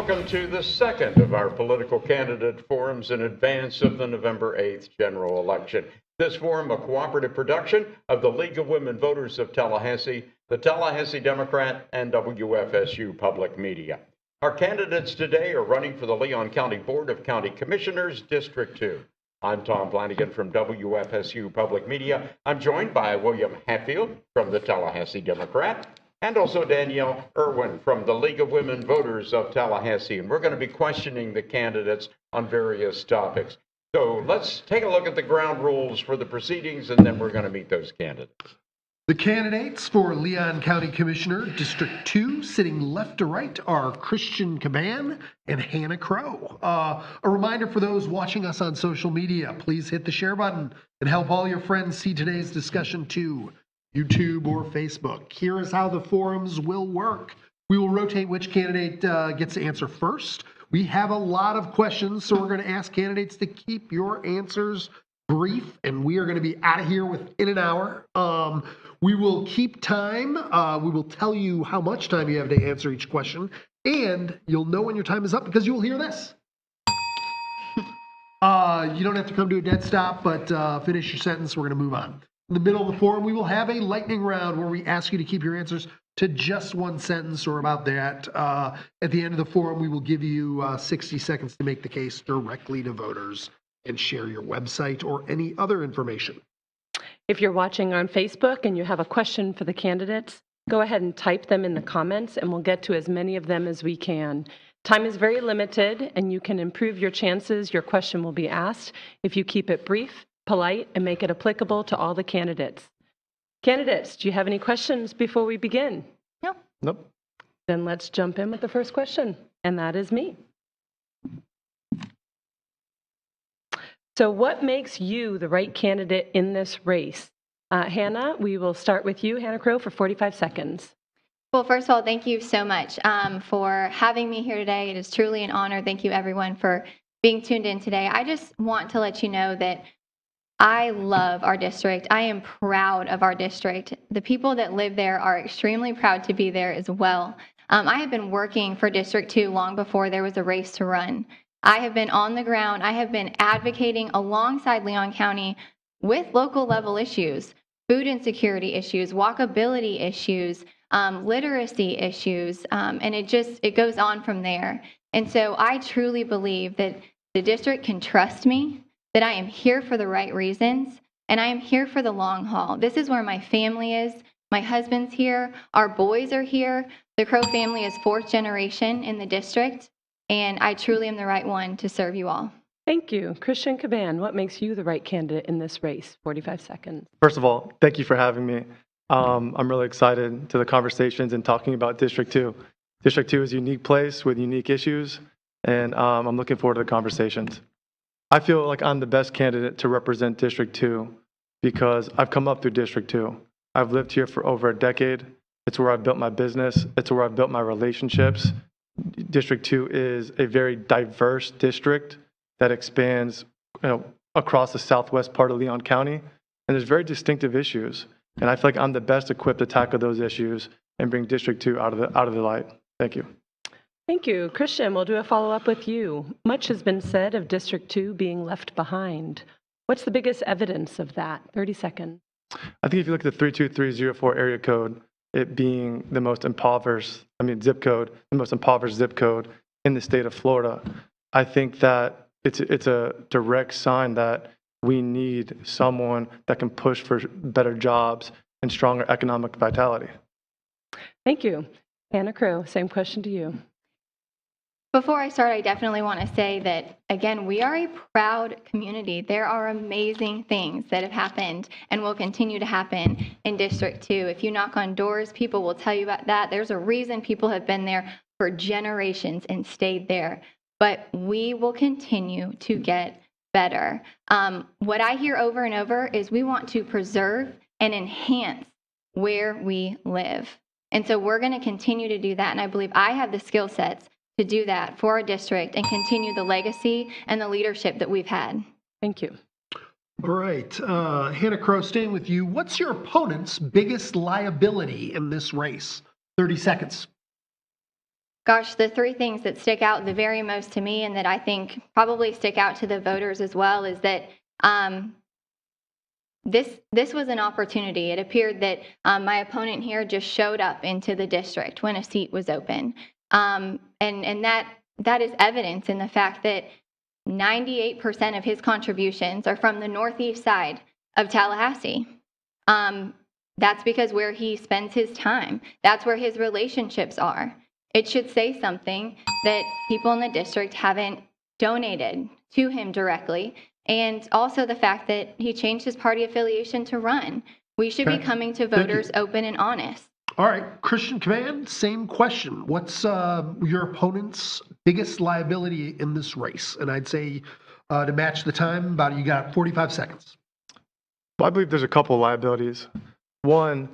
welcome to the second of our political candidate forums in advance of the November 8th general election. This forum, a cooperative production of the League of Women Voters of Tallahassee, the Tallahassee Democrat, and WFSU Public Media. Our candidates today are running for the Leon County Board of County Commissioners, District 2. I'm Tom Flanagan from WFSU Public Media. I'm joined by William Hatfield from the Tallahassee Democrat, and also Danielle Irwin from the League of Women Voters of Tallahassee. And we're going to be questioning the candidates on various topics. So let's take a look at the ground rules for the proceedings, and then we're going to meet those candidates. The candidates for Leon County Commissioner, District 2, sitting left to right, are Christian Caban and Hannah Crow. A reminder for those watching us on social media, please hit the share button and help all your friends see today's discussion too. YouTube or Facebook. Here is how the forums will work. We will rotate which candidate gets to answer first. We have a lot of questions, so we're going to ask candidates to keep your answers brief, and we are going to be out of here within an hour. We will keep time. We will tell you how much time you have to answer each question, and you'll know when your time is up because you will hear this. You don't have to come to a dead stop, but finish your sentence. We're going to move on. In the middle of the forum, we will have a lightning round where we ask you to keep your answers to just one sentence or about that. At the end of the forum, we will give you 60 seconds to make the case directly to voters and share your website or any other information. If you're watching on Facebook and you have a question for the candidates, go ahead and type them in the comments and we'll get to as many of them as we can. Time is very limited and you can improve your chances. Your question will be asked if you keep it brief, polite, and make it applicable to all the candidates. Candidates, do you have any questions before we begin? No. Nope. Then let's jump in with the first question, and that is me. So what makes you the right candidate in this race? Hannah, we will start with you, Hannah Crow, for 45 seconds. Well, first of all, thank you so much for having me here today. It is truly an honor. Thank you, everyone, for being tuned in today. I just want to let you know that I love our district. I am proud of our district. The people that live there are extremely proud to be there as well. I have been working for District 2 long before there was a race to run. I have been on the ground. I have been advocating alongside Leon County with local level issues, food insecurity issues, walkability issues, literacy issues, and it goes on from there. And so I truly believe that the district can trust me, that I am here for the right reasons, and I am here for the long haul. This is where my family is. My husband's here. Our boys are here. The Crow family is 4th generation in the district, and I truly am the right one to serve you all. Thank you. Christian Caban, what makes you the right candidate in this race? 45 seconds. First of all, thank you for having me. I'm really excited to the conversations and talking about District 2. District 2 is a unique place with unique issues, and I'm looking forward to the conversations. I feel like I'm the best candidate to represent District 2 because I've come up through District 2. I've lived here for over a decade. It's where I built my business. It's where I built my relationships. District 2 is a very diverse district that expands, across the southwest part of Leon County, and there's very distinctive issues. And I feel like I'm the best equipped to tackle those issues and bring District 2 out of the light. Thank you. Thank you. Christian, we'll do a follow-up with you. Much has been said of District 2 being left behind. What's the biggest evidence of that? 30 seconds. I think if you look at the 32304 area code, it being the most impoverished, zip code, the most impoverished zip code in the state of Florida, I think that it's a direct sign that we need someone that can push for better jobs and stronger economic vitality. Thank you. Hannah Crow, same question to you. Before I start, I definitely want to say that, again, we are a proud community. There are amazing things that have happened and will continue to happen in District 2. If you knock on doors, people will tell you about that. There's a reason people have been there for generations and stayed there. But we will continue to get better. What I hear over and over is we want to preserve and enhance where we live. And so we're going to continue to do that. And I believe I have the skill sets to do that for our district and continue the legacy and the leadership that we've had. Thank you. All right. Hannah Crow, staying with you. What's your opponent's biggest liability in this race? 30 seconds. Gosh, the three things that stick out the very most to me and that I think probably stick out to the voters as well is that this was an opportunity. It appeared that my opponent here just showed up into the district when a seat was open. And that is evidence in the fact that 98% of his contributions are from the northeast side of Tallahassee. That's because where he spends his time. That's where his relationships are. It should say something that people in the district haven't donated to him directly. And also the fact that he changed his party affiliation to run. We should be coming to voters open and honest. All right, Christian Command, same question. What's your opponent's biggest liability in this race? And I'd say to match the time, you got 45 seconds. Well, I believe there's a couple liabilities. One,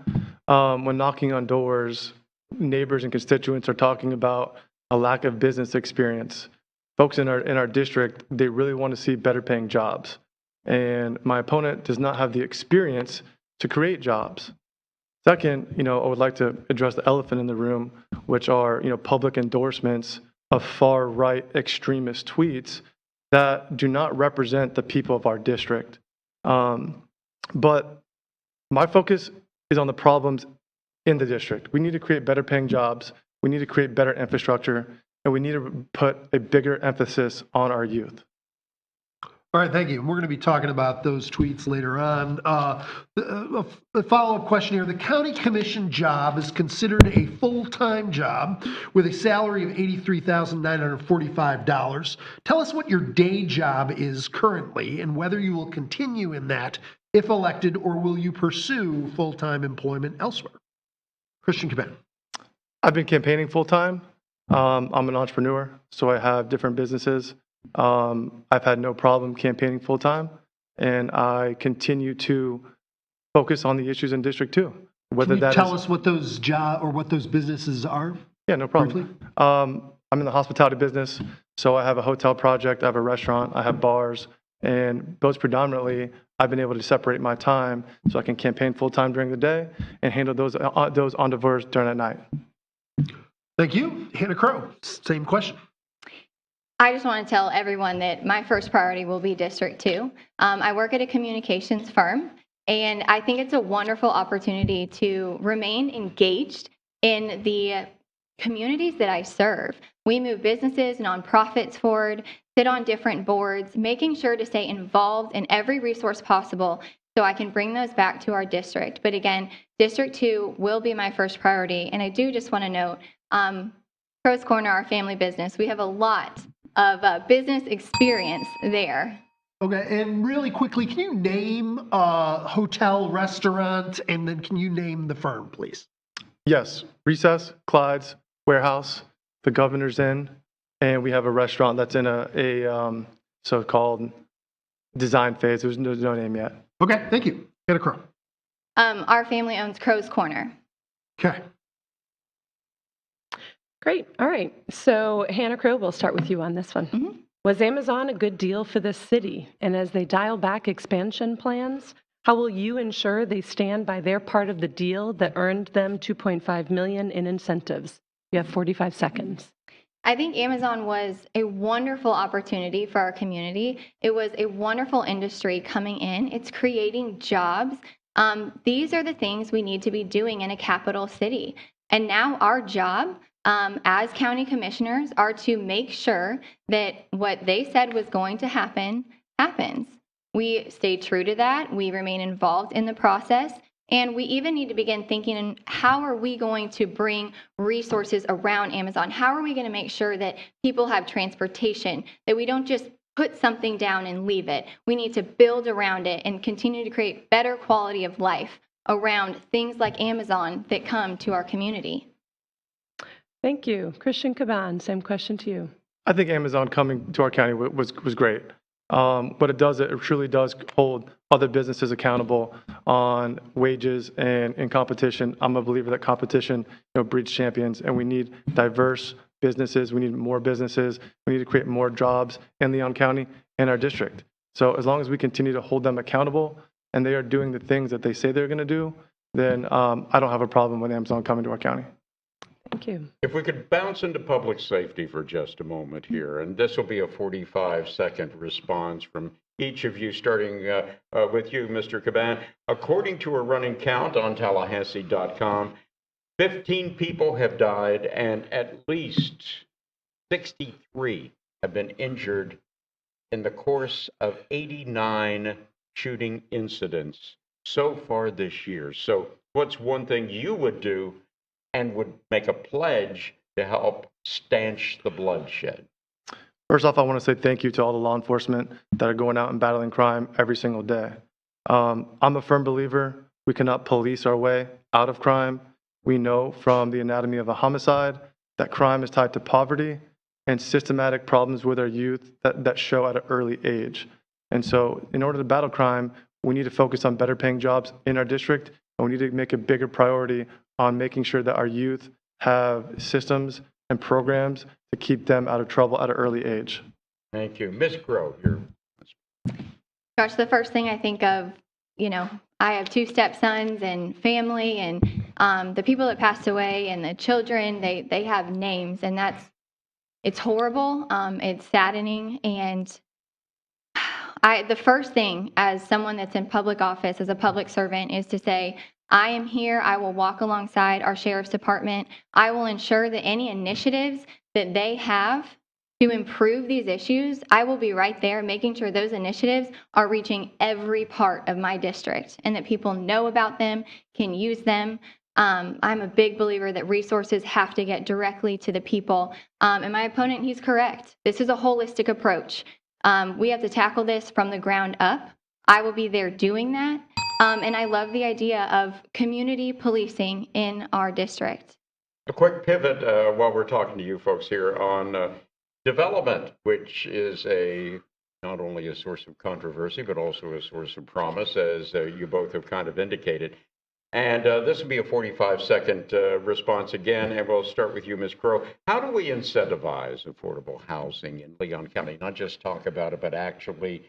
when knocking on doors, neighbors and constituents are talking about a lack of business experience. Folks in our district, they really want to see better paying jobs. And my opponent does not have the experience to create jobs. Second, I would like to address the elephant in the room, which are, public endorsements of far right extremist tweets that do not represent the people of our district. But my focus is on the problems in the district. We need to create better paying jobs. We need to create better infrastructure, and we need to put a bigger emphasis on our youth. All right, thank you. We're going to be talking about those tweets later on. A follow-up question here. The county commission job is considered a full-time job with a salary of $83,945. Tell us what your day job is currently and whether you will continue in that if elected, or will you pursue full-time employment elsewhere? Christian Caban. I've been campaigning full-time. I'm an entrepreneur, so I have different businesses. I've had no problem campaigning full-time, and I continue to focus on the issues in District 2. Can you tell us what those what those businesses are? Yeah, no problem. Briefly? I'm in the hospitality business, so I have a hotel project, I have a restaurant, I have bars, and those predominantly I've been able to separate my time so I can campaign full-time during the day and handle those endeavors during the night. Thank you. Hannah Crow, same question. I just want to tell everyone that my first priority will be District 2. I work at a communications firm, and I think it's a wonderful opportunity to remain engaged in the communities that I serve. We move businesses, nonprofits forward, sit on different boards, making sure to stay involved in every resource possible so I can bring those back to our district. But again, District 2 will be my first priority. And I do just want to note, Crow's Corner, our family business, we have a lot of business experience there. Okay, and really quickly, can you name a hotel, restaurant, and then can you name the firm, please? Yes, Recess, Clyde's, Warehouse, the Governor's Inn, and we have a restaurant that's in a so-called design phase. There's no name yet. Okay, thank you. Hannah Crow. Our family owns Crow's Corner. Okay. Great. All right. So Hannah Crow, we'll start with you on this one. Mm-hmm. Was Amazon a good deal for the city? And as they dial back expansion plans, how will you ensure they stand by their part of the deal that earned them $2.5 million in incentives? You have 45 seconds. I think Amazon was a wonderful opportunity for our community. It was a wonderful industry coming in. It's creating jobs. These are the things we need to be doing in a capital city. And now our job as county commissioners are to make sure that what they said was going to happen, happens. We stay true to that. We remain involved in the process. And we even need to begin thinking in how are we going to bring resources around Amazon? How are we going to make sure that people have transportation, that we don't just put something down and leave it? We need to build around it and continue to create better quality of life around things like Amazon that come to our community. Thank you. Christian Caban, same question to you. I think Amazon coming to our county was great. What it does, it truly does hold other businesses accountable on wages and in competition. I'm a believer that competition, breeds champions, and we need diverse businesses. We need more businesses. We need to create more jobs in Leon County and our district. So as long as we continue to hold them accountable and they are doing the things that they say they're going to do, then I don't have a problem with Amazon coming to our county. Thank you. If we could bounce into public safety for just a moment here, and this will be a 45-second response from each of you, starting with you, Mr. Caban. According to a running count on Tallahassee.com, 15 people have died and at least 63 have been injured in the course of 89 shooting incidents so far this year. So what's one thing you would do and would make a pledge to help stanch the bloodshed? First off, I want to say thank you to all the law enforcement that are going out and battling crime every single day. I'm a firm believer we cannot police our way out of crime. We know from the anatomy of a homicide that crime is tied to poverty and systematic problems with our youth that show at an early age. And so in order to battle crime, we need to focus on better paying jobs in our district, and we need to make a bigger priority on making sure that our youth have systems and programs to keep them out of trouble at an early age. Thank you. Ms. Crow, you're... Gosh, the first thing I think of, I have 2 stepsons and family, and the people that passed away and the children, they have names, and it's horrible. It's saddening. And the first thing as someone that's in public office, as a public servant, is to say, I am here. I will walk alongside our sheriff's department. I will ensure that any initiatives that they have to improve these issues, I will be right there making sure those initiatives are reaching every part of my district and that people know about them, can use them. I'm a big believer that resources have to get directly to the people. And my opponent, he's correct. This is a holistic approach. We have to tackle this from the ground up. I will be there doing that. And I love the idea of community policing in our district. A quick pivot while we're talking to you folks here on development, which is not only a source of controversy, but also a source of promise, as you both have kind of indicated. And this will be a 45-second response again, and we'll start with you, Ms. Crow. How do we incentivize affordable housing in Leon County? Not just talk about it, but actually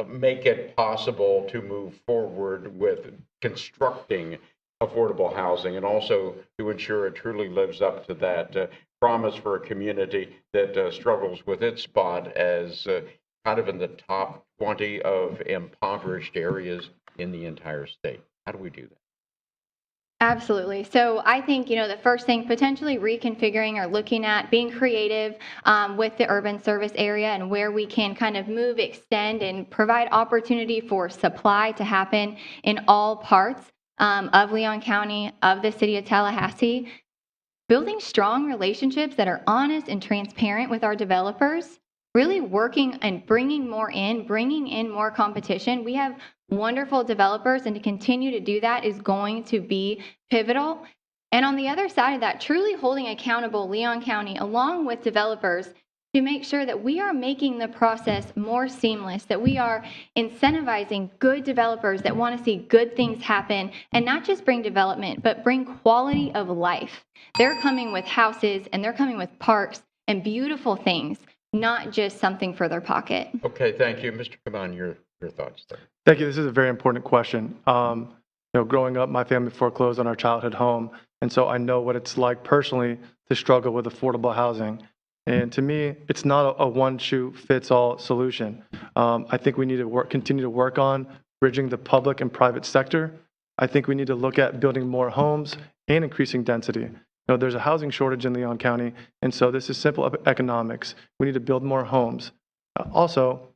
make it possible to move forward with constructing affordable housing, and also to ensure it truly lives up to that promise for a community that struggles with its spot as kind of in the top 20 of impoverished areas in the entire state. How do we do that? Absolutely. So I think, the first thing, potentially reconfiguring or looking at being creative with the urban service area and where we can kind of move, extend, and provide opportunity for supply to happen in all parts of Leon County, of the city of Tallahassee. Building strong relationships that are honest and transparent with our developers, really working and bringing in more competition. We have wonderful developers, and to continue to do that is going to be pivotal. And on the other side of that, truly holding accountable Leon County along with developers to make sure that we are making the process more seamless, that we are incentivizing good developers that want to see good things happen and not just bring development, but bring quality of life. They're coming with houses and they're coming with parks and beautiful things, not just something for their pocket. Okay, thank you. Mr. Caban, your thoughts there. Thank you. This is a very important question. Growing up, my family foreclosed on our childhood home, and so I know what it's like personally to struggle with affordable housing. And to me, it's not a one-shoe-fits-all solution. I think we need to continue to work on bridging the public and private sector. I think we need to look at building more homes and increasing density. There's a housing shortage in Leon County, and so this is simple economics. We need to build more homes. Also,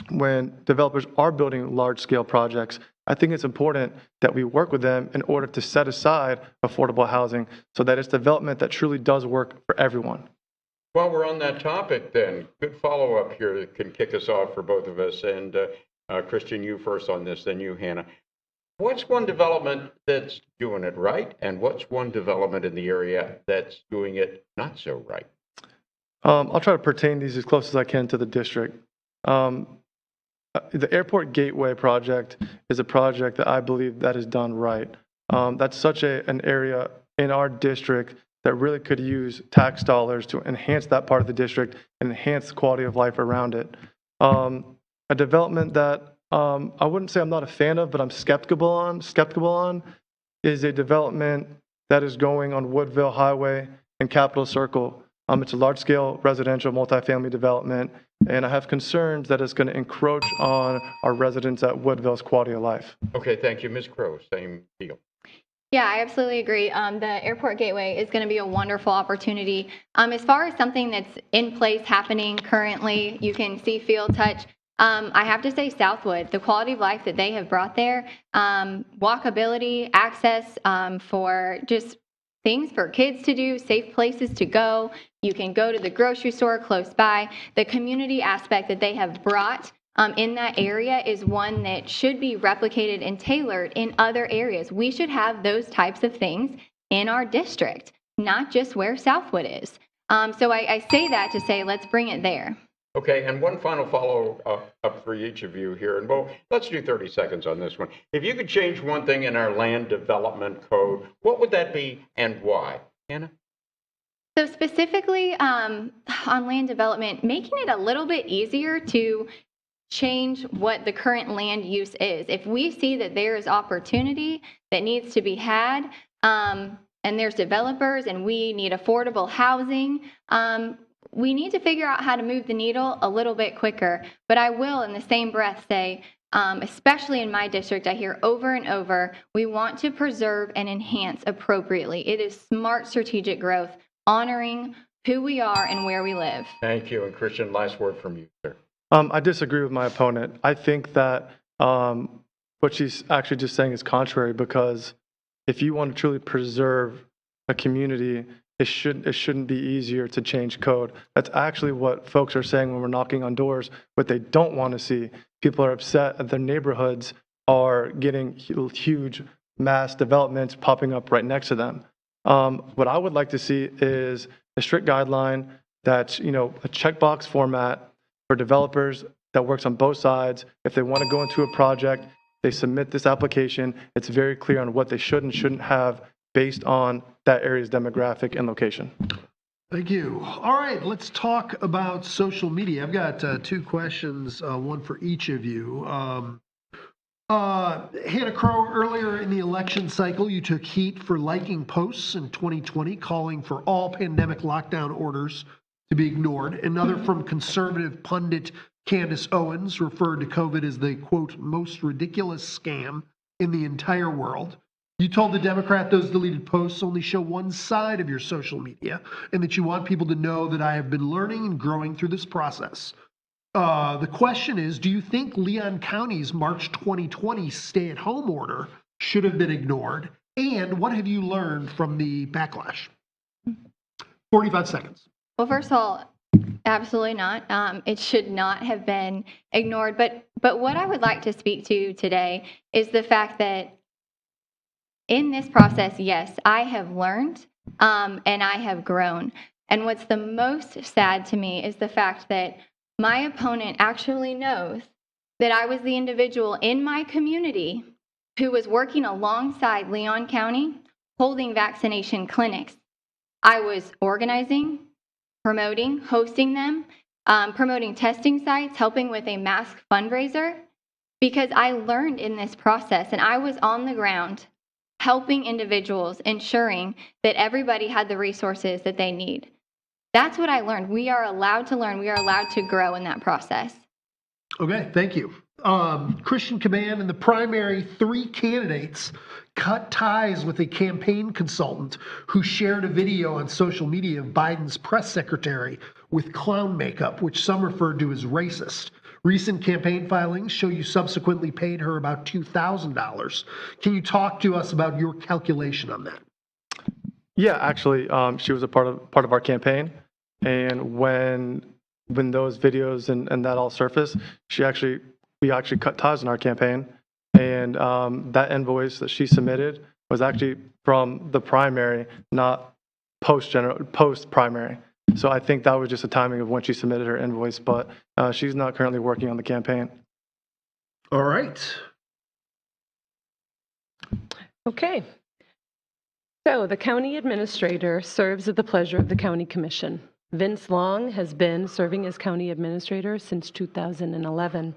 when developers are building large-scale projects, I think it's important that we work with them in order to set aside affordable housing so that it's development that truly does work for everyone. While we're on that topic, then, good follow-up here that can kick us off for both of us. And Christian, you first on this, then you, Hannah. What's one development that's doing it right, and what's one development in the area that's doing it not so right? I'll try to pertain these as close as I can to the district. The Airport Gateway project is a project that I believe that is done right. That's such an area in our district that really could use tax dollars to enhance that part of the district and enhance the quality of life around it. A development that I wouldn't say I'm not a fan of, but I'm skeptical on, is a development that is going on Woodville Highway in Capitol Circle. It's a large-scale residential multifamily development, and I have concerns that it's going to encroach on our residents at Woodville's quality of life. Okay, thank you. Ms. Crowe, same deal. Yeah, I absolutely agree. The airport gateway is going to be a wonderful opportunity. As far as something that's in place happening currently, you can see, feel, touch. I have to say Southwood, the quality of life that they have brought there, walkability, access for just things for kids to do, safe places to go. You can go to the grocery store close by. The community aspect that they have brought in that area is one that should be replicated and tailored in other areas. We should have those types of things in our district, not just where Southwood is. So I say that to say, let's bring it there. Okay, and one final follow-up for each of you here, and well, let's do 30 seconds on this one. If you could change one thing in our land development code, what would that be and why? Hannah? So specifically on land development, making it a little bit easier to change what the current land use is. If we see that there is opportunity that needs to be had, and there's developers and we need affordable housing, we need to figure out how to move the needle a little bit quicker. But I will, in the same breath, say, especially in my district, I hear over and over, we want to preserve and enhance appropriately. It is smart strategic growth, honoring who we are and where we live. Thank you. And Christian, last word from you, sir. I disagree with my opponent. I think that what she's actually just saying is contrary, because if you want to truly preserve a community, it shouldn't be easier to change code. That's actually what folks are saying when we're knocking on doors, what they don't want to see. People are upset that their neighborhoods are getting huge mass developments popping up right next to them. What I would like to see is a strict guideline that's, a checkbox format for developers that works on both sides. If they want to go into a project, they submit this application. It's very clear on what they should and shouldn't have based on that area's demographic and location. Thank you. All right, let's talk about social media. I've got two questions, one for each of you. Hannah Crowe, earlier in the election cycle, you took heat for liking posts in 2020 calling for all pandemic lockdown orders to be ignored. Another from conservative pundit Candace Owens referred to COVID as the, quote, most ridiculous scam in the entire world. You told the Democrat those deleted posts only show one side of your social media and that you want people to know that I have been learning and growing through this process. The question is, do you think Leon County's March 2020 stay-at-home order should have been ignored? And what have you learned from the backlash? 45 seconds. Well, first of all, absolutely not. It should not have been ignored. But what I would like to speak to today is the fact that in this process, yes, I have learned and I have grown. And what's the most sad to me is the fact that my opponent actually knows that I was the individual in my community who was working alongside Leon County holding vaccination clinics. I was organizing, promoting, hosting them, promoting testing sites, helping with a mask fundraiser, because I learned in this process and I was on the ground helping individuals, ensuring that everybody had the resources that they need. That's what I learned. We are allowed to learn. We are allowed to grow in that process. Okay, thank you. Christian Command, in the primary, 3 candidates cut ties with a campaign consultant who shared a video on social media of Biden's press secretary with clown makeup, which some referred to as racist. Recent campaign filings show you subsequently paid her about $2,000. Can you talk to us about your calculation on that? Yeah, actually, she was a part of our campaign, and when those videos and that all surfaced, we actually cut ties in our campaign, and that invoice that she submitted was actually from the primary, not post primary. So I think that was just a timing of when she submitted her invoice, but she's not currently working on the campaign. All right. Okay. So the county administrator serves at the pleasure of the county commission. Vince Long has been serving as county administrator since 2011.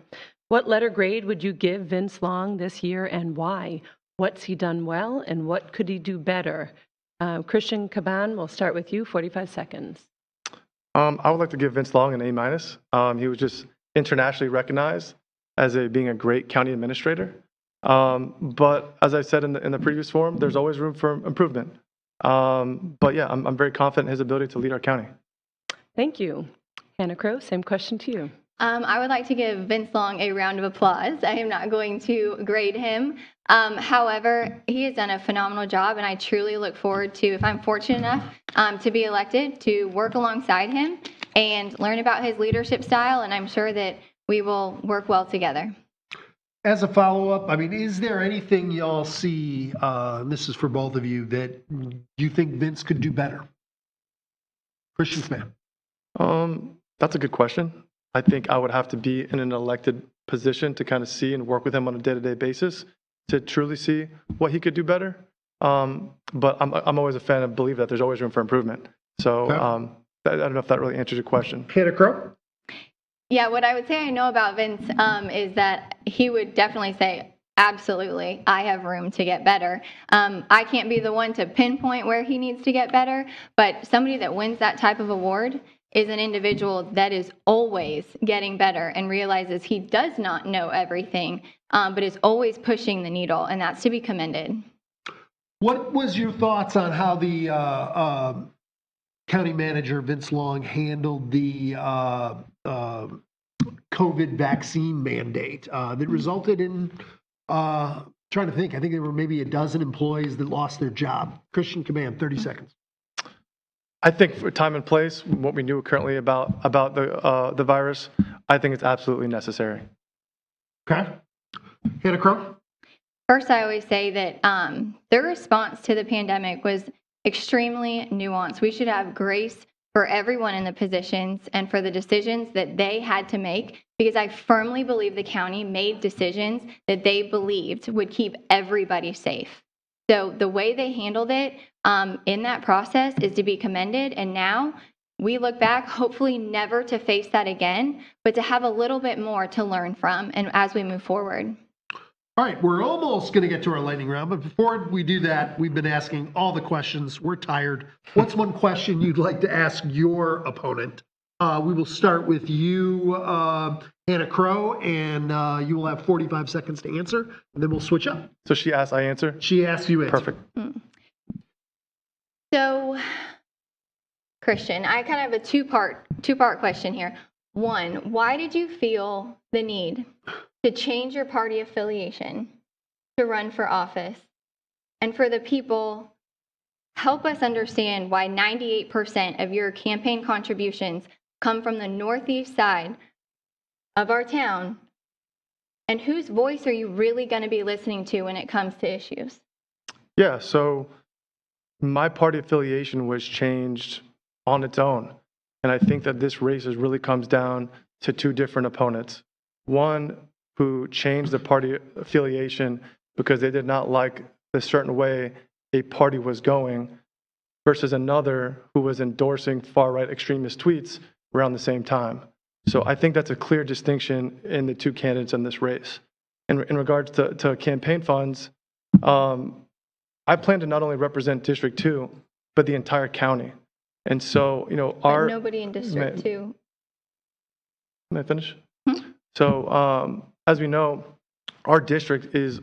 What letter grade would you give Vince Long this year and why? What's he done well and what could he do better? Christian Caban, we'll start with you, 45 seconds. I would like to give Vince Long an A-. He was just internationally recognized as being a great county administrator. But as I said in the previous forum, there's always room for improvement. But yeah, I'm very confident in his ability to lead our county. Thank you. Hannah Crow, same question to you. I would like to give Vince Long a round of applause. I am not going to grade him. However, he has done a phenomenal job, and I truly look forward to, if I'm fortunate enough to be elected, to work alongside him and learn about his leadership style, and I'm sure that we will work well together. As a follow-up, I mean, is there anything y'all see, and this is for both of you, that you think Vince could do better? Christian Caban. That's a good question. I think I would have to be in an elected position to kind of see and work with him on a day-to-day basis to truly see what he could do better. But I'm always a fan and believe that there's always room for improvement. So Okay. I don't know if that really answers your question. Hannah Crow? Yeah, what I would say I know about Vince is that he would definitely say, absolutely, I have room to get better. I can't be the one to pinpoint where he needs to get better, but somebody that wins that type of award is an individual that is always getting better and realizes he does not know everything, but is always pushing the needle, and that's to be commended. What was your thoughts on how the county manager, Vince Long, handled the COVID vaccine mandate that resulted in, trying to think, I think there were maybe a dozen employees that lost their job. Christian Caban, 30 seconds. I think for time and place, what we knew currently about the virus, I think it's absolutely necessary. Okay. Hannah Crow? First, I always say that their response to the pandemic was extremely nuanced. We should have grace for everyone in the positions and for the decisions that they had to make, because I firmly believe the county made decisions that they believed would keep everybody safe. So the way they handled it in that process is to be commended. And now we look back, hopefully never to face that again, but to have a little bit more to learn from and as we move forward. All right, we're almost going to get to our lightning round, but before we do that, we've been asking all the questions. We're tired. What's one question you'd like to ask your opponent? We will start with you, Hannah Crow, and you will have 45 seconds to answer, and then we'll switch up. So she asked, I answer? She asked, you answer. Perfect. So, Christian, I kind of have a two-part question here. One, why did you feel the need to change your party affiliation to run for office? And for the people, help us understand why 98% of your campaign contributions come from the northeast side of our town, and whose voice are you really going to be listening to when it comes to issues? Yeah, so my party affiliation was changed on its own. And I think that this race really comes down to two different opponents. One who changed the party affiliation because they did not like the certain way a party was going, versus another who was endorsing far-right extremist tweets around the same time. So I think that's a clear distinction in the two candidates in this race. In regards to campaign funds, I plan to not only represent District 2, but the entire county. And so, But nobody in District 2. Can I finish? So, as we know, our district is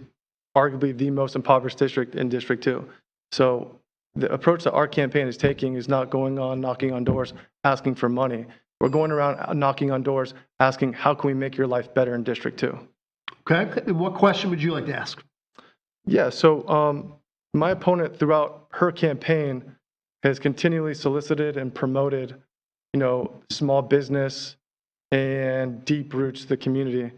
arguably the most impoverished district in District 2. So the approach that our campaign is taking is not going on knocking on doors, asking for money. We're going around knocking on doors, asking, how can we make your life better in District 2? Okay, and what question would you like to ask? Yeah, so my opponent throughout her campaign has continually solicited and promoted, small business and deep roots to the community.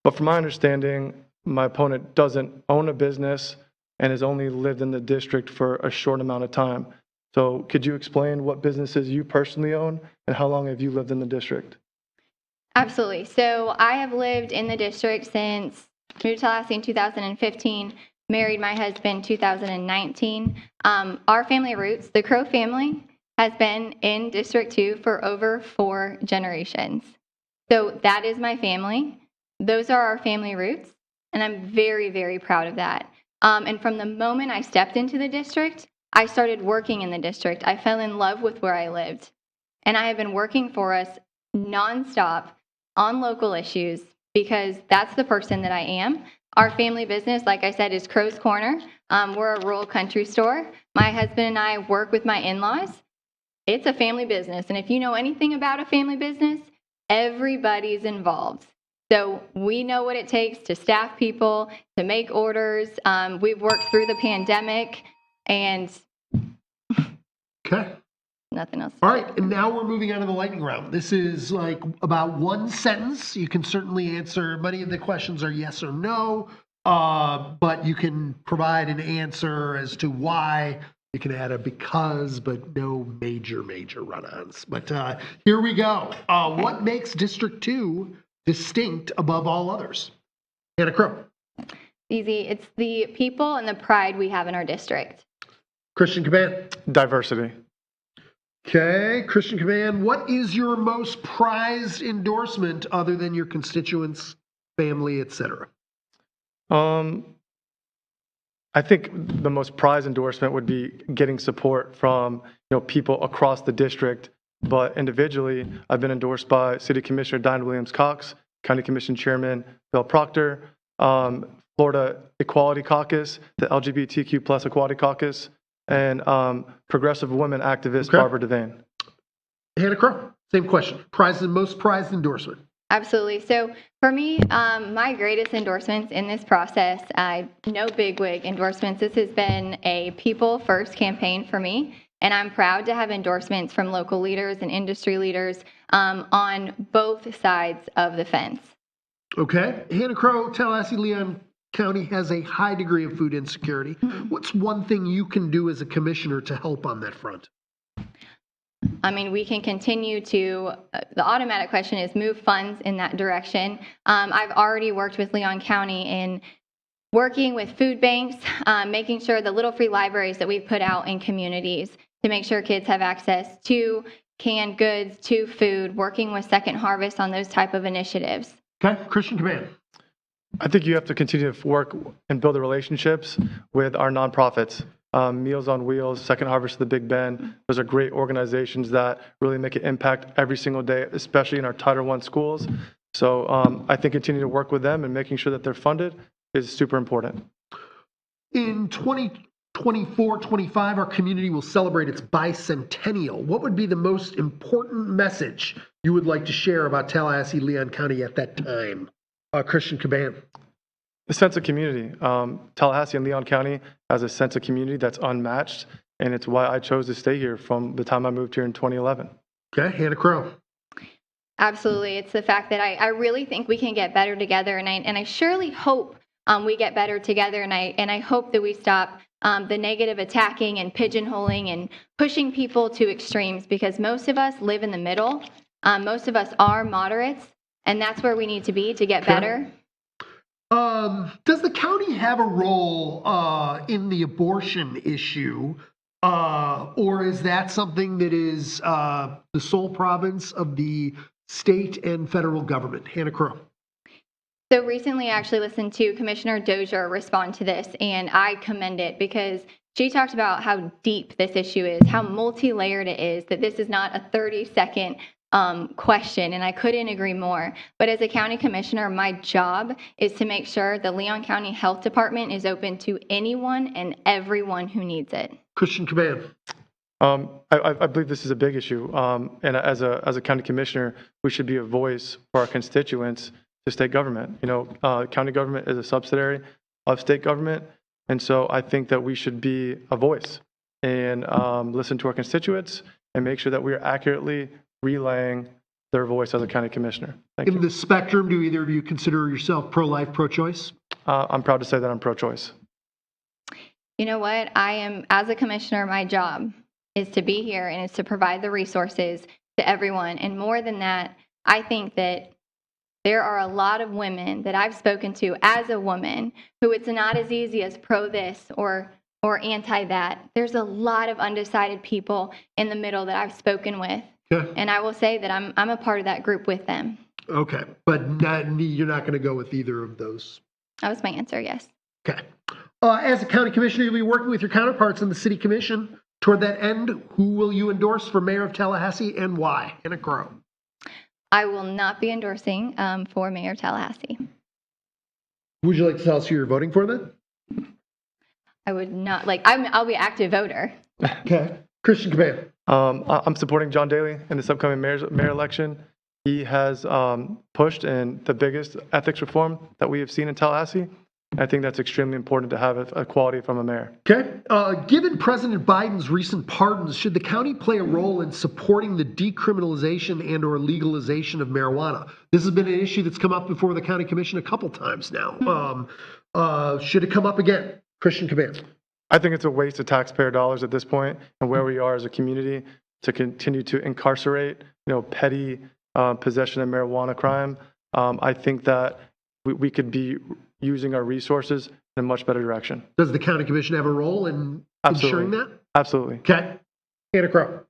But from my understanding, my opponent doesn't own a business and has only lived in the district for a short amount of time. So could you explain what businesses you personally own and how long have you lived in the district? Absolutely. So I have lived in the district since moved to Tallahassee in 2015, married my husband 2019. Our family roots, the Crow family, has been in District 2 for over 4 generations. So that is my family. Those are our family roots, and I'm very, very proud of that. And from the moment I stepped into the district, I started working in the district. I fell in love with where I lived. And I have been working for us nonstop on local issues because that's the person that I am. Our family business, like I said, is Crow's Corner. We're a rural country store. My husband and I work with my in-laws. It's a family business. And if you know anything about a family business, everybody's involved. So we know what it takes to staff people, to make orders. We've worked through the pandemic and Okay. nothing else. All right, and now we're moving on to the lightning round. This is like about one sentence. You can certainly answer, many of the questions are yes or no, but you can provide an answer as to why. You can add a because, but no major run-ons. But here we go. What makes District 2 distinct above all others? Hannah Crow. Easy. It's the people and the pride we have in our district. Christian Caban. Diversity. Okay, Christian Caban, what is your most prized endorsement other than your constituents, family, etc.? I think the most prized endorsement would be getting support from people across the district. But individually, I've been endorsed by City Commissioner Diane Williams-Cox, County Commission Chairman Bill Proctor, Florida Equality Caucus, the LGBTQ plus Equality Caucus, and progressive women activist Barbara Devane. Hannah Crow, same question. Most prized endorsement. Absolutely. So for me, my greatest endorsements in this process, no bigwig endorsements. This has been a people first campaign for me. And I'm proud to have endorsements from local leaders and industry leaders on both sides of the fence. Okay. Hannah Crow, Tallahassee, Leon County has a high degree of food insecurity. What's one thing you can do as a commissioner to help on that front? I mean, we can continue to, the automatic question is move funds in that direction. I've already worked with Leon County in working with food banks, making sure the little free libraries that we've put out in communities to make sure kids have access to canned goods, to food, working with Second Harvest on those type of initiatives. Okay, Christian Caban. I think you have to continue to work and build the relationships with our nonprofits. Meals on Wheels, Second Harvest of the Big Bend. Those are great organizations that really make an impact every single day, especially in our Title I schools. So I think continuing to work with them and making sure that they're funded is super important. In 2024-25, our community will celebrate its bicentennial. What would be the most important message you would like to share about Tallahassee, Leon County at that time? Christian Caban. The sense of community. Tallahassee and Leon County has a sense of community that's unmatched, and it's why I chose to stay here from the time I moved here in 2011. Okay, Hannah Crow. Absolutely. It's the fact that I really think we can get better together, and I surely hope we get better together, and I hope that we stop the negative attacking and pigeonholing and pushing people to extremes, because most of us live in the middle. Most of us are moderates, and that's where we need to be to get better. Does the county have a role in the abortion issue, or is that something that is the sole province of the state and federal government? Hannah Crow. So recently I actually listened to Commissioner Dozier respond to this, and I commend it because she talked about how deep this issue is, how multi-layered it is, that this is not a 30-second question, and I couldn't agree more. But as a county commissioner, my job is to make sure the Leon County Health Department is open to anyone and everyone who needs it. Christian Caban. I believe this is a big issue, and as a county commissioner, we should be a voice for our constituents to state government. County government is a subsidiary of state government, and so I think that we should be a voice and listen to our constituents and make sure that we are accurately relaying their voice as a county commissioner. Thank you. In the spectrum, do either of you consider yourself pro-life, pro-choice? I'm proud to say that I'm pro-choice. You know what? I am, as a commissioner, my job is to be here and is to provide the resources to everyone. And more than that, I think that there are a lot of women that I've spoken to as a woman who it's not as easy as pro this or anti that. There's a lot of undecided people in the middle that I've spoken with. Okay. And I will say that I'm a part of that group with them. Okay, but you're not going to go with either of those. That was my answer, yes. Okay. As a county commissioner, you'll be working with your counterparts in the city commission. Toward that end, who will you endorse for mayor of Tallahassee and why? Hannah Crow. I will not be endorsing for Mayor of Tallahassee. Would you like to tell us who you're voting for then? I would not I'll be an active voter. Okay. Christian Caban. I'm supporting John Daly in this upcoming mayor election. He has pushed in the biggest ethics reform that we have seen in Tallahassee. I think that's extremely important to have equality from a mayor. Okay. Given President Biden's recent pardons, should the county play a role in supporting the decriminalization and or legalization of marijuana? This has been an issue that's come up before the county commission a couple times now. Should it come up again? Christian Caban. I think it's a waste of taxpayer dollars at this point and where we are as a community to continue to incarcerate, petty possession of marijuana crime. I think that we could be using our resources in a much better direction. Does the county commission have a role in ensuring that? Absolutely. Okay. Hannah Crow.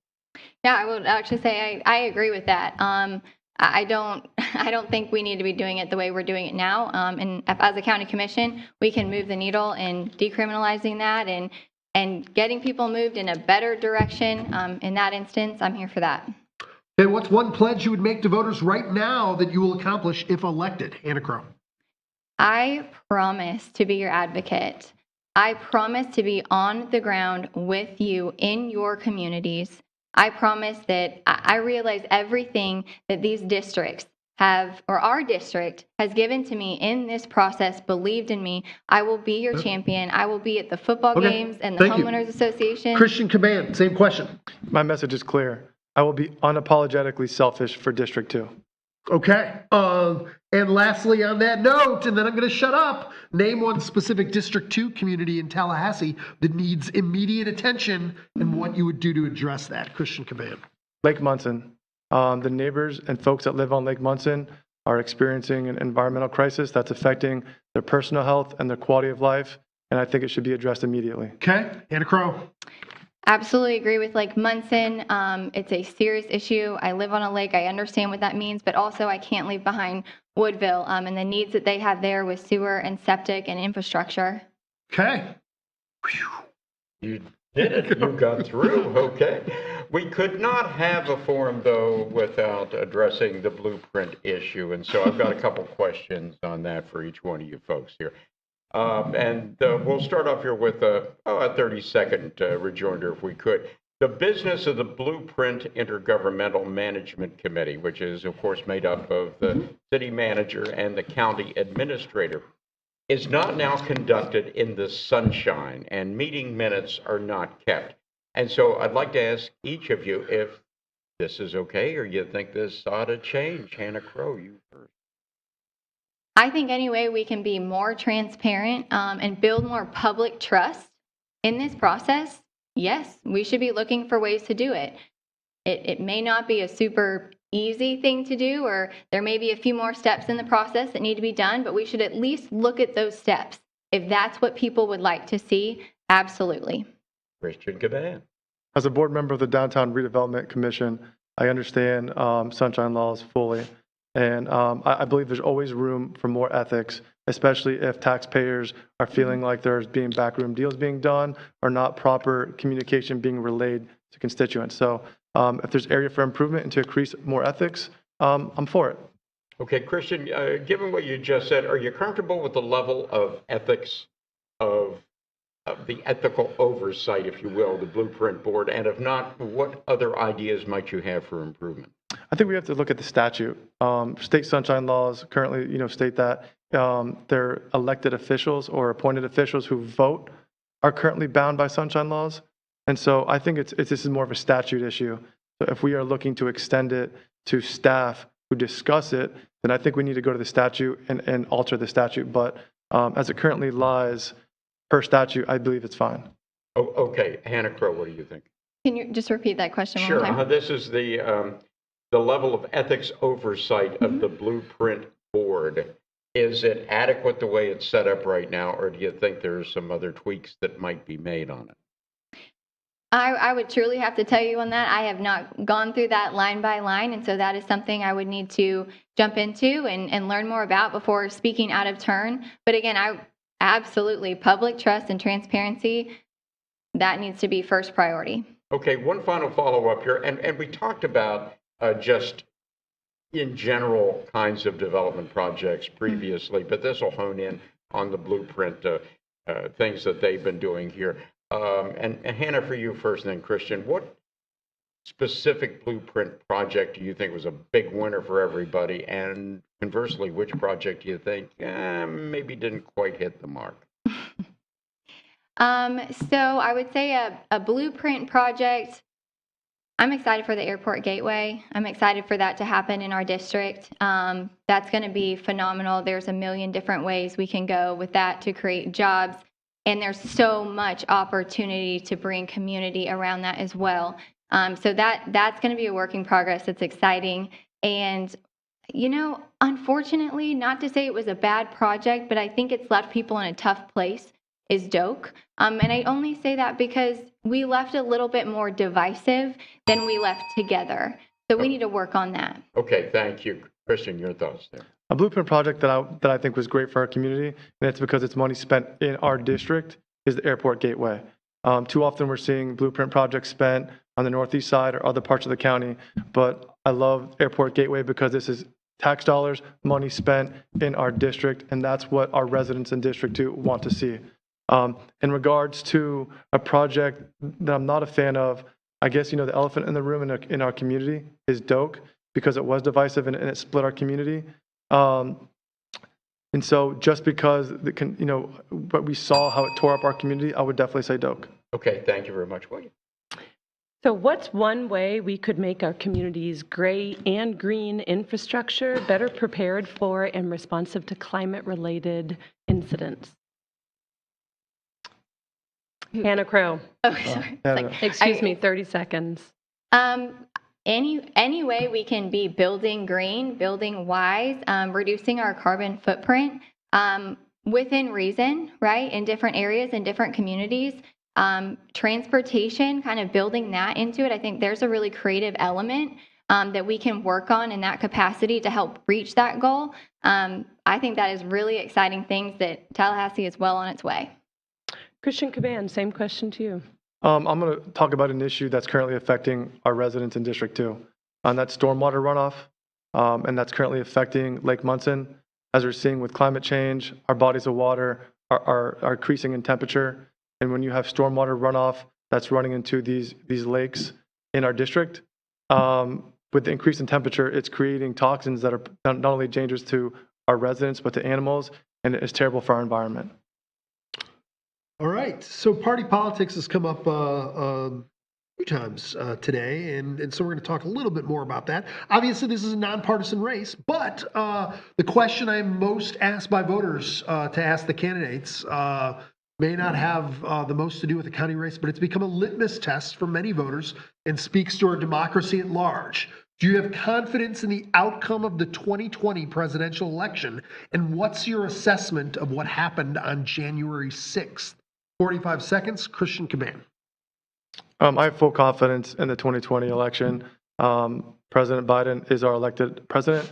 Yeah, I would actually say I agree with that. I don't think we need to be doing it the way we're doing it now. And as a county commission, we can move the needle in decriminalizing that and getting people moved in a better direction. In that instance, I'm here for that. And what's one pledge you would make to voters right now that you will accomplish if elected? Hannah Crow. I promise to be your advocate. I promise to be on the ground with you in your communities. I promise that I realize everything that these districts have, or our district has given to me in this process, believed in me. I will be your champion. I will be at the football games and the Homeowners Association. Christian Caban, same question. My message is clear. I will be unapologetically selfish for District 2. Okay. And lastly, on that note, and then I'm going to shut up, name one specific District 2 community in Tallahassee that needs immediate attention and what you would do to address that. Christian Caban. Lake Munson. The neighbors and folks that live on Lake Munson are experiencing an environmental crisis that's affecting their personal health and their quality of life, and I think it should be addressed immediately. Okay. Hannah Crow. Absolutely agree with Lake Munson. It's a serious issue. I live on a lake. I understand what that means, but also I can't leave behind Woodville and the needs that they have there with sewer and septic and infrastructure. Okay. You did it. You got through. Okay. We could not have a forum, though, without addressing the blueprint issue. And so I've got a couple questions on that for each one of you folks here. We'll start off here with a 30-second rejoinder, if we could. The business of the Blueprint Intergovernmental Management Committee, which is, of course, made up of the city manager and the county administrator, is not now conducted in the sunshine, and meeting minutes are not kept. And so I'd like to ask each of you if this is okay or you think this ought to change. Hannah Crow, you first. I think any way we can be more transparent and build more public trust in this process, yes, we should be looking for ways to do it. It may not be a super easy thing to do, or there may be a few more steps in the process that need to be done, but we should at least look at those steps. If that's what people would like to see, absolutely. Christian Caban. As a board member of the Downtown Redevelopment Commission, I understand sunshine laws fully. And I believe there's always room for more ethics, especially if taxpayers are feeling like there's being backroom deals being done or not proper communication being relayed to constituents. So if there's area for improvement and to increase more ethics, I'm for it. Okay, Christian, given what you just said, are you comfortable with the level of ethics of the ethical oversight, if you will, the Blueprint Board? And if not, what other ideas might you have for improvement? I think we have to look at the statute. State sunshine laws currently, state that their elected officials or appointed officials who vote are currently bound by sunshine laws. And so I think this is more of a statute issue. So if we are looking to extend it to staff who discuss it, then I think we need to go to the statute and alter the statute. But as it currently lies per statute, I believe it's fine. Oh, okay. Hannah Crow, what do you think? Can you just repeat that question one Sure. more time? This is the level of ethics oversight of the Blueprint Board. Is it adequate the way it's set up right now, or do you think there's some other tweaks that might be made on it? I would truly have to tell you on that. I have not gone through that line by line, and so that is something I would need to jump into and learn more about before speaking out of turn. But again, absolutely. Public trust and transparency, that needs to be first priority. Okay, one final follow-up here, and we talked about just in general kinds of development projects previously, but this will hone in on the blueprint things that they've been doing here. And Hannah, for you first, and then Christian, what specific blueprint project do you think was a big winner for everybody? And conversely, which project do you think maybe didn't quite hit the mark? So I would say a blueprint project. I'm excited for the airport gateway. I'm excited for that to happen in our district. That's going to be phenomenal. There's a million different ways we can go with that to create jobs. And there's so much opportunity to bring community around that as well. So that's going to be a work in progress. It's exciting. And, you know, unfortunately, not to say it was a bad project, but I think it's left people in a tough place, is Doak. And I only say that because we left a little bit more divisive than we left together. So we need to work on that. Okay, thank you. Christian, your thoughts there. A blueprint project that I think was great for our community, and it's because it's money spent in our district, is the airport gateway. Too often we're seeing blueprint projects spent on the northeast side or other parts of the county, but I love airport gateway because this is tax dollars, money spent in our district, and that's what our residents in District 2 want to see. In regards to a project that I'm not a fan of, I guess, you know, the elephant in the room in our community is Doak, because it was divisive and it split our community. And so just because, you know, but we saw how it tore up our community, I would definitely say Doak. Okay, thank you very much, William. So what's one way we could make our community's gray and green infrastructure better prepared for and responsive to climate-related incidents? Hannah Crow. Oh, sorry. Excuse me, 30 seconds. Any way we can be building green, building wise, reducing our carbon footprint within reason, right? In different areas, in different communities. Transportation, kind of building that into it. I think there's a really creative element that we can work on in that capacity to help reach that goal. I think that is really exciting things that Tallahassee is well on its way. Christian Caban, same question to you. I'm going to talk about an issue that's currently affecting our residents in District 2, and that's stormwater runoff, and that's currently affecting Lake Munson. As we're seeing with climate change, our bodies of water are increasing in temperature, and when you have stormwater runoff that's running into these lakes in our district, with the increase in temperature, it's creating toxins that are not only dangerous to our residents, but to animals, and it's terrible for our environment. All right. So party politics has come up a few times today, and so we're going to talk a little bit more about that. Obviously, this is a nonpartisan race, but the question I'm most asked by voters to ask the candidates may not have the most to do with the county race, but it's become a litmus test for many voters and speaks to our democracy at large. Do you have confidence in the outcome of the 2020 presidential election? And what's your assessment of what happened on January 6th? 45 seconds, Christian Caban. I have full confidence in the 2020 election. President Biden is our elected president.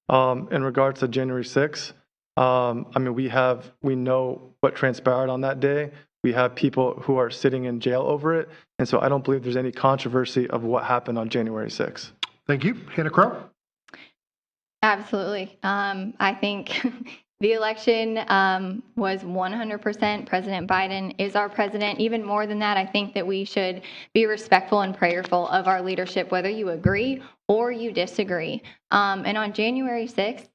In regards to January 6th, I mean, we know what transpired on that day. We have people who are sitting in jail over it. And so I don't believe there's any controversy of what happened on January 6th. Thank you. Hannah Crow? Absolutely. I think the election was 100%. President Biden is our president. Even more than that, I think that we should be respectful and prayerful of our leadership, whether you agree or you disagree. And on January 6th,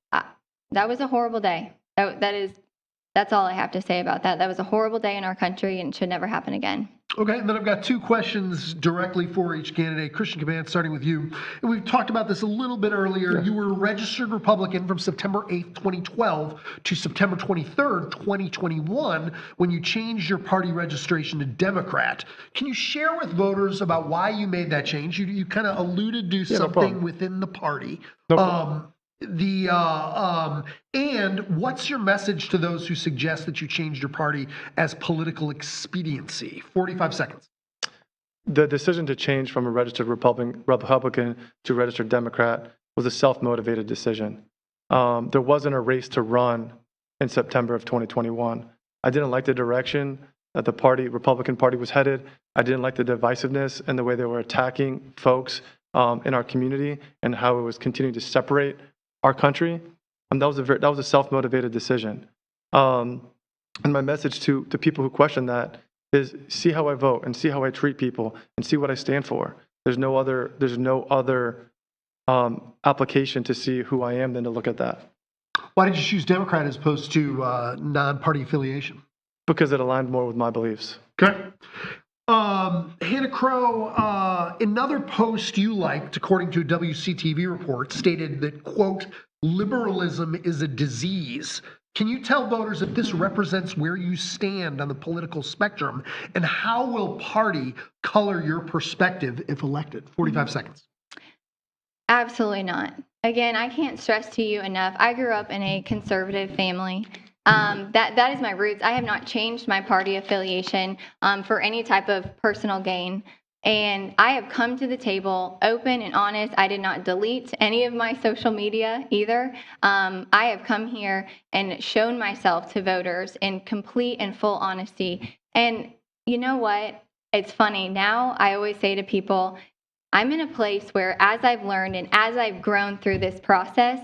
that was a horrible day. That's all I have to say about that. That was a horrible day in our country and should never happen again. Okay, and then I've got two questions directly for each candidate. Christian Caban, starting with you. And we've talked about this a little bit earlier. You were a registered Republican from September 8th, 2012 to September 23rd, 2021, when you changed your party registration to Democrat. Can you share with voters about why you made that change? You kind of alluded to something within the party. No problem. And what's your message to those who suggest that you changed your party as political expediency? 45 seconds. The decision to change from a registered Republican to a registered Democrat was a self-motivated decision. There wasn't a race to run in September of 2021. I didn't like the direction that the Republican Party was headed. I didn't like the divisiveness and the way they were attacking folks in our community and how it was continuing to separate our country. That was a self-motivated decision. And my message to people who question that is see how I vote and see how I treat people and see what I stand for. There's no other application to see who I am than to look at that. Why did you choose Democrat as opposed to non-party affiliation? Because it aligned more with my beliefs. Okay. Hannah Crow, another post you liked, according to a WCTV report, stated that, quote, liberalism is a disease. Can you tell voters if this represents where you stand on the political spectrum, and how will party color your perspective if elected? 45 seconds. Absolutely not. Again, I can't stress to you enough. I grew up in a conservative family. That is my roots. I have not changed my party affiliation for any type of personal gain. And I have come to the table open and honest. I did not delete any of my social media either. I have come here and shown myself to voters in complete and full honesty. And you know what? It's funny. Now I always say to people, I'm in a place where as I've learned and as I've grown through this process,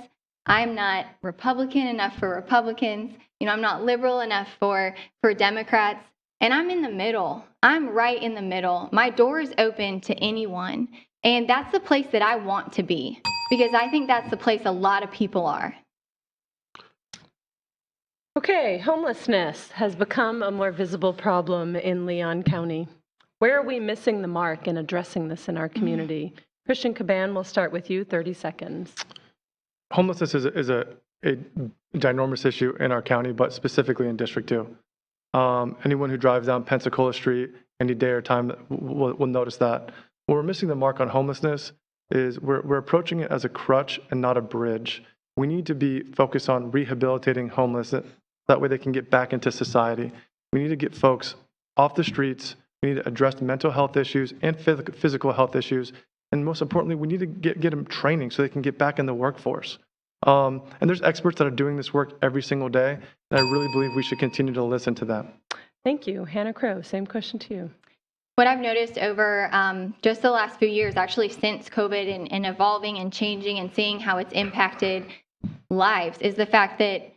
I'm not Republican enough for Republicans. I'm not liberal enough for Democrats. And I'm in the middle. I'm right in the middle. My door is open to anyone. And that's the place that I want to be, because I think that's the place a lot of people are. Okay, homelessness has become a more visible problem in Leon County. Where are we missing the mark in addressing this in our community? Christian Caban, we'll start with you, 30 seconds. Homelessness is a ginormous issue in our county, but specifically in District 2. Anyone who drives down Pensacola Street any day or time will notice that. Where we're missing the mark on homelessness is we're approaching it as a crutch and not a bridge. We need to be focused on rehabilitating homeless. That way they can get back into society. We need to get folks off the streets. We need to address mental health issues and physical health issues. And most importantly, we need to get them training so they can get back in the workforce. And there's experts that are doing this work every single day. And I really believe we should continue to listen to them. Thank you. Hannah Crow, same question to you. What I've noticed over just the last few years, actually since COVID and evolving and changing and seeing how it's impacted lives, is the fact that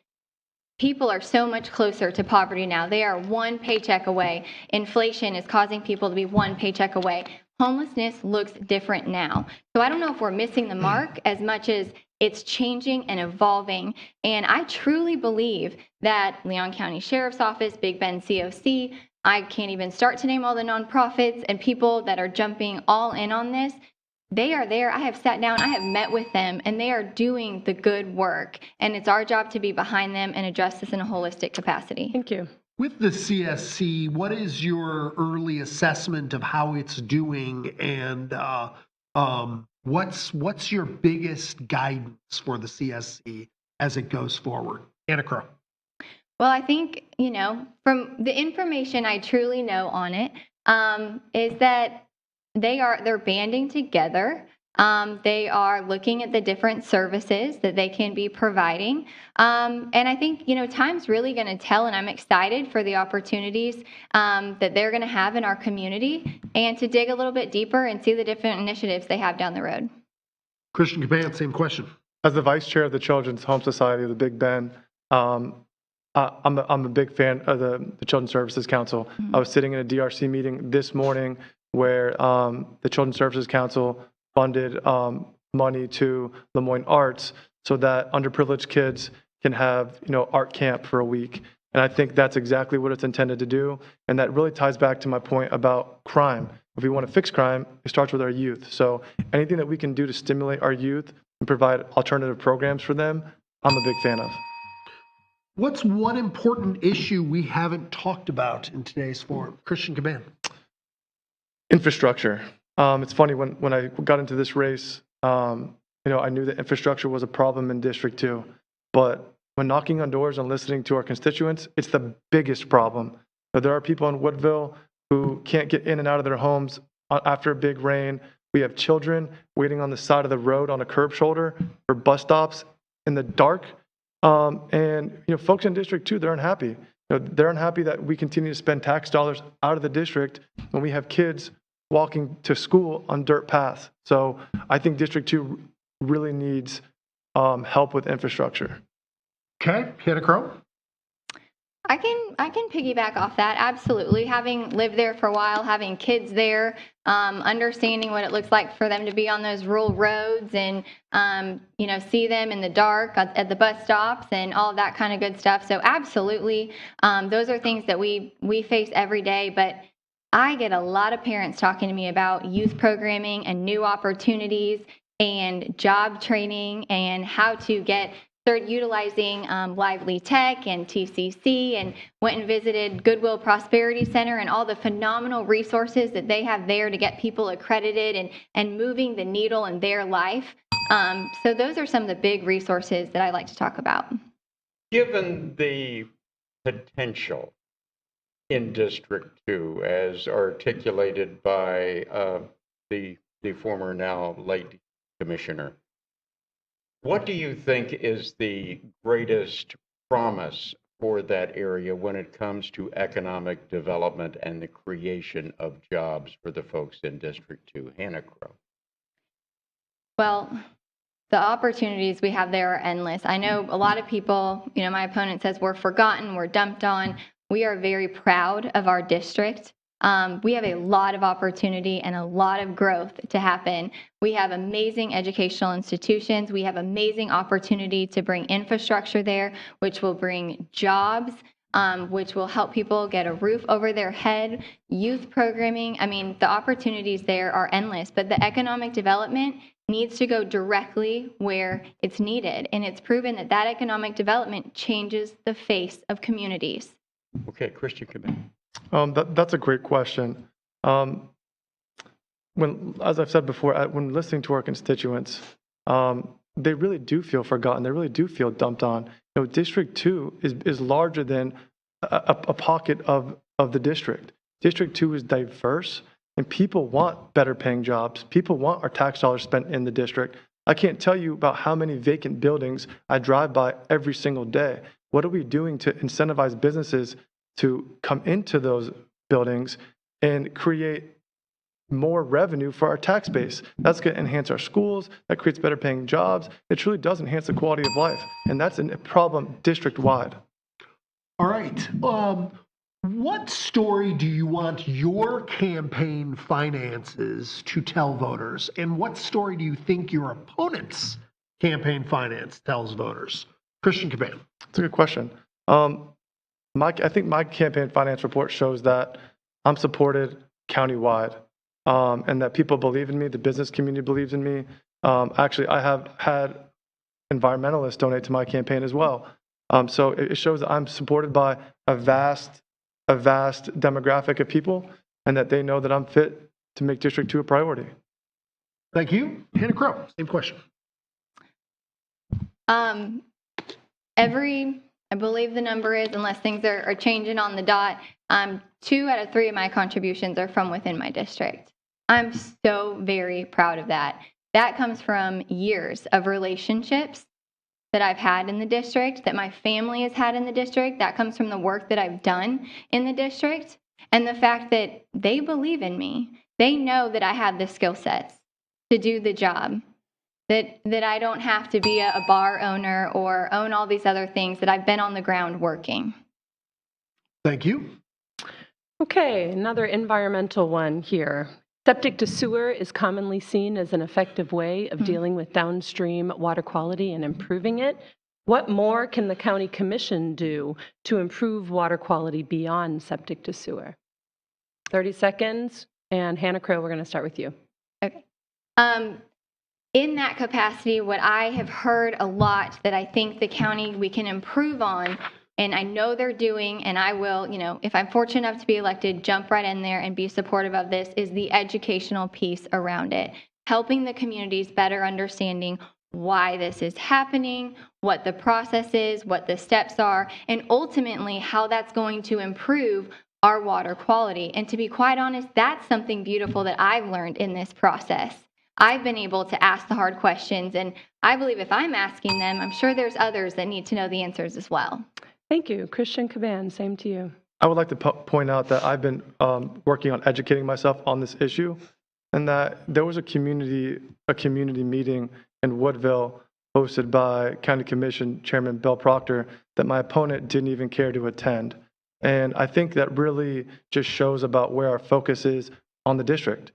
people are so much closer to poverty now. They are one paycheck away. Inflation is causing people to be one paycheck away. Homelessness looks different now. So I don't know if we're missing the mark as much as it's changing and evolving. And I truly believe that Leon County Sheriff's Office, Big Bend COC, I can't even start to name all the nonprofits and people that are jumping all in on this. They are there. I have sat down, I have met with them, and they are doing the good work. And it's our job to be behind them and address this in a holistic capacity. Thank you. With the CSC, what is your early assessment of how it's doing, and what's your biggest guidance for the CSC as it goes forward? Hannah Crow. Well, I think, from the information I truly know on it, is that they're banding together. They are looking at the different services that they can be providing. And I think, time's really going to tell, and I'm excited for the opportunities that they're going to have in our community and to dig a little bit deeper and see the different initiatives they have down the road. Christian Caban, same question. As the vice chair of the Children's Home Society of the Big Bend, I'm a big fan of the Children's Services Council. Mm-hmm. I was sitting in a DRC meeting this morning where the Children's Services Council funded money to Lemoyne Arts so that underprivileged kids can have art camp for a week. And I think that's exactly what it's intended to do. And that really ties back to my point about crime. If we want to fix crime, it starts with our youth. So anything that we can do to stimulate our youth and provide alternative programs for them, I'm a big fan of. What's one important issue we haven't talked about in today's forum? Christian Caban. Infrastructure. It's funny, when I got into this race, I knew that infrastructure was a problem in District 2. But when knocking on doors and listening to our constituents, it's the biggest problem. There are people in Woodville who can't get in and out of their homes after a big rain. We have children waiting on the side of the road on a curb shoulder for bus stops in the dark. And folks in District 2, they're unhappy. They're unhappy that we continue to spend tax dollars out of the district when we have kids walking to school on dirt paths. So I think District 2 really needs help with infrastructure. Okay, Hannah Crow? I can piggyback off that. Absolutely. Having lived there for a while, having kids there, understanding what it looks like for them to be on those rural roads and, see them in the dark at the bus stops and all of that kind of good stuff. So absolutely. Those are things that we face every day, but I get a lot of parents talking to me about youth programming and new opportunities and job training and how to started utilizing Lively Tech and TCC and went and visited Goodwill Prosperity Center and all the phenomenal resources that they have there to get people accredited and moving the needle in their life. So those are some of the big resources that I like to talk about. Given the potential in District 2 as articulated by the former now late commissioner, what do you think is the greatest promise for that area when it comes to economic development and the creation of jobs for the folks in District 2? Hannah Crow. Well, the opportunities we have there are endless. I know a lot of people, my opponent says we're forgotten, we're dumped on. We are very proud of our district. We have a lot of opportunity and a lot of growth to happen. We have amazing educational institutions. We have amazing opportunity to bring infrastructure there, which will bring jobs, which will help people get a roof over their head, youth programming. I mean, the opportunities there are endless, but the economic development needs to go directly where it's needed. And it's proven that economic development changes the face of communities. Okay, Christian Committee. That's a great question. As I've said before, when listening to our constituents, they really do feel forgotten. They really do feel dumped on. District 2 is larger than a pocket of the district. District 2 is diverse, and people want better paying jobs. People want our tax dollars spent in the district. I can't tell you about how many vacant buildings I drive by every single day. What are we doing to incentivize businesses to come into those buildings and create more revenue for our tax base? That's going to enhance our schools. That creates better paying jobs. It truly does enhance the quality of life. And that's a problem district wide. All right. What story do you want your campaign finances to tell voters? And what story do you think your opponent's campaign finance tells voters? Christian Caban. That's a good question. I think my campaign finance report shows that I'm supported countywide, and that people believe in me. The business community believes in me. Actually, I have had environmentalists donate to my campaign as well. So it shows that I'm supported by a vast demographic of people, and that they know that I'm fit to make District 2 a priority. Thank you. Hannah Crow, same question. I believe the number is, unless things are changing on the dot, 2 out of 3 of my contributions are from within my district. I'm so very proud of that. That comes from years of relationships that I've had in the district, that my family has had in the district. That comes from the work that I've done in the district, and the fact that they believe in me. They know that I have the skill sets to do the job. That I don't have to be a bar owner or own all these other things, that I've been on the ground working. Thank you. Okay, another environmental one here. Septic to sewer is commonly seen as an effective way of dealing with downstream water quality and improving it. What more can the county commission do to improve water quality beyond septic to sewer? 30 seconds, and Hannah Crow, we're going to start with you. Okay. In that capacity, what I have heard a lot that I think the county we can improve on, and I know they're doing, and I will, if I'm fortunate enough to be elected, jump right in there and be supportive of this, is the educational piece around it. Helping the communities better understanding why this is happening, what the process is, what the steps are, and ultimately how that's going to improve our water quality. And to be quite honest, that's something beautiful that I've learned in this process. I've been able to ask the hard questions, and I believe if I'm asking them, I'm sure there's others that need to know the answers as well. Thank you. Christian Caban, same to you. I would like to point out that I've been working on educating myself on this issue, and that there was a community meeting in Woodville hosted by County Commission Chairman Bill Proctor that my opponent didn't even care to attend. And I think that really just shows about where our focus is on the district.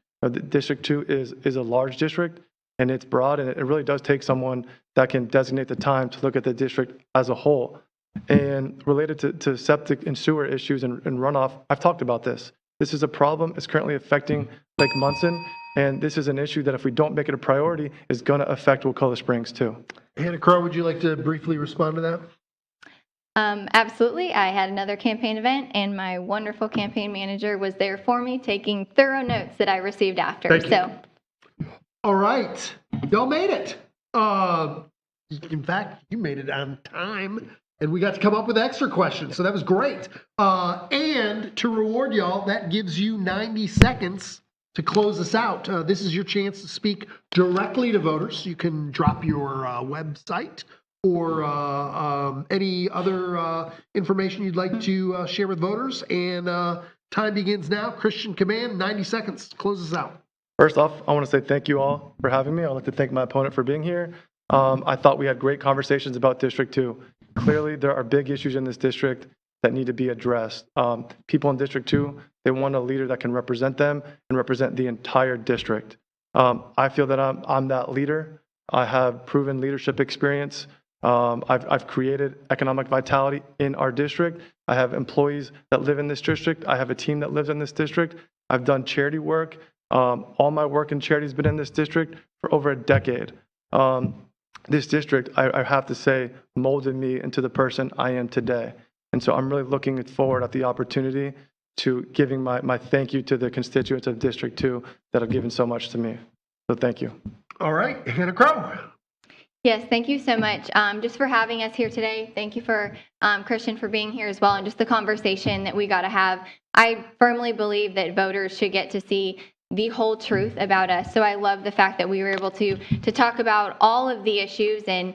District 2 is a large district, and it's broad, and it really does take someone that can designate the time to look at the district as a whole. And related to septic and sewer issues and runoff, I've talked about this. This is a problem. It's currently affecting Lake Munson, and this is an issue that if we don't make it a priority, is going to affect Wakulla Springs too. Hannah Crow, would you like to briefly respond to that? Absolutely. I had another campaign event, and my wonderful campaign manager was there for me, taking thorough notes that I received after. Thank you. So, All right. Y'all made it. In fact, you made it on time, and we got to come up with extra questions, so that was great. And to reward y'all, that gives you 90 seconds to close us out. This is your chance to speak directly to voters. You can drop your website or any other information you'd like to share with voters. And time begins now. Christian Caban, 90 seconds. Close us out. First off, I want to say thank you all for having me. I'd like to thank my opponent for being here. I thought we had great conversations about District 2. Clearly, there are big issues in this district that need to be addressed. People in District 2, they want a leader that can represent them and represent the entire district. I feel that I'm that leader. I have proven leadership experience. I've created economic vitality in our district. I have employees that live in this district. I have a team that lives in this district. I've done charity work. All my work in charity has been in this district for over a decade. This district, I have to say, molded me into the person I am today. And so I'm really looking forward at the opportunity to giving my thank you to the constituents of District 2 that have given so much to me. So thank you. All right, Hannah Crow. yes, thank you so much just for having us here today. Thank you for Christian for being here as well, and just the conversation that we got to have. I firmly believe that voters should get to see the whole truth about us. So I love the fact that we were able to talk about all of the issues and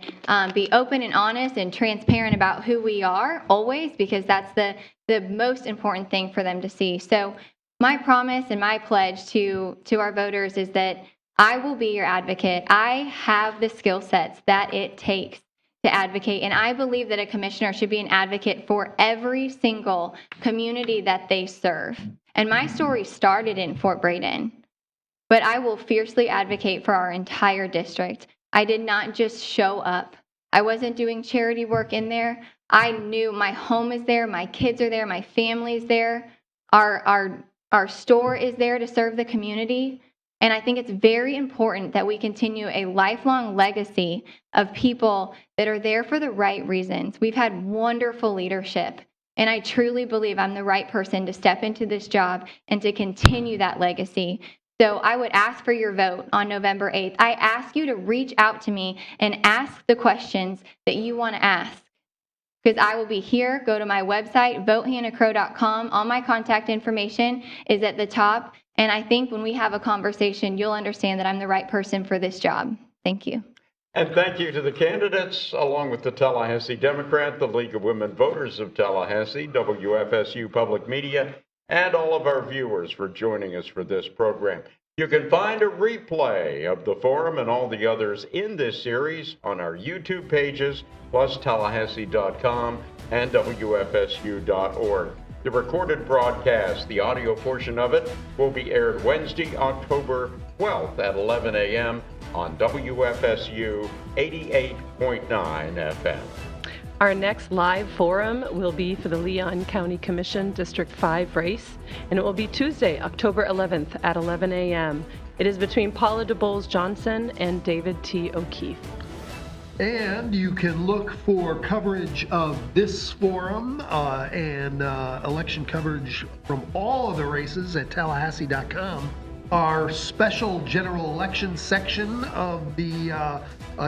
be open and honest and transparent about who we are always, because that's the most important thing for them to see. So my promise and my pledge to our voters is that I will be your advocate. I have the skill sets that it takes to advocate, and I believe that a commissioner should be an advocate for every single community that they serve. And my story started in Fort Braden, but I will fiercely advocate for our entire district. I did not just show up. I wasn't doing charity work in there. I knew my home is there, my kids are there, my family's there, our store is there to serve the community. And I think it's very important that we continue a lifelong legacy of people that are there for the right reasons. We've had wonderful leadership, and I truly believe I'm the right person to step into this job and to continue that legacy. So I would ask for your vote on November 8th. I ask you to reach out to me and ask the questions that you want to ask, because I will be here. Go to my website, votehannahcrow.com. All my contact information is at the top. And I think when we have a conversation, you'll understand that I'm the right person for this job. Thank you. And thank you to the candidates, along with the Tallahassee Democrat, the League of Women Voters of Tallahassee, WFSU Public Media, and all of our viewers for joining us for this program. You can find a replay of the forum and all the others in this series on our YouTube pages, plus Tallahassee.com and WFSU.org. The recorded broadcast, the audio portion of it, will be aired Wednesday, October 12th at 11 a.m. on WFSU 88.9 FM. Our next live forum will be for the Leon County Commission District 5 race, and it will be Tuesday, October 11th at 11 a.m. It is between Paula DeBowles Johnson and David T. O'Keefe. And you can look for coverage of this forum and election coverage from all of the races at Tallahassee.com. Our special general election section of the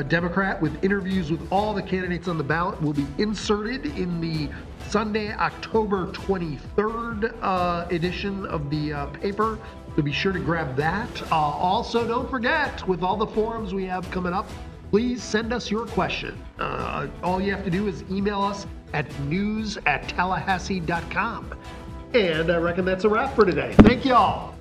Democrat with interviews with all the candidates on the ballot will be inserted in the Sunday, October 23rd edition of the paper. So be sure to grab that. Also, don't forget, with all the forums we have coming up, please send us your question. All you have to do is email us at news@tallahassee.com. And I reckon that's a wrap for today. Thank you all.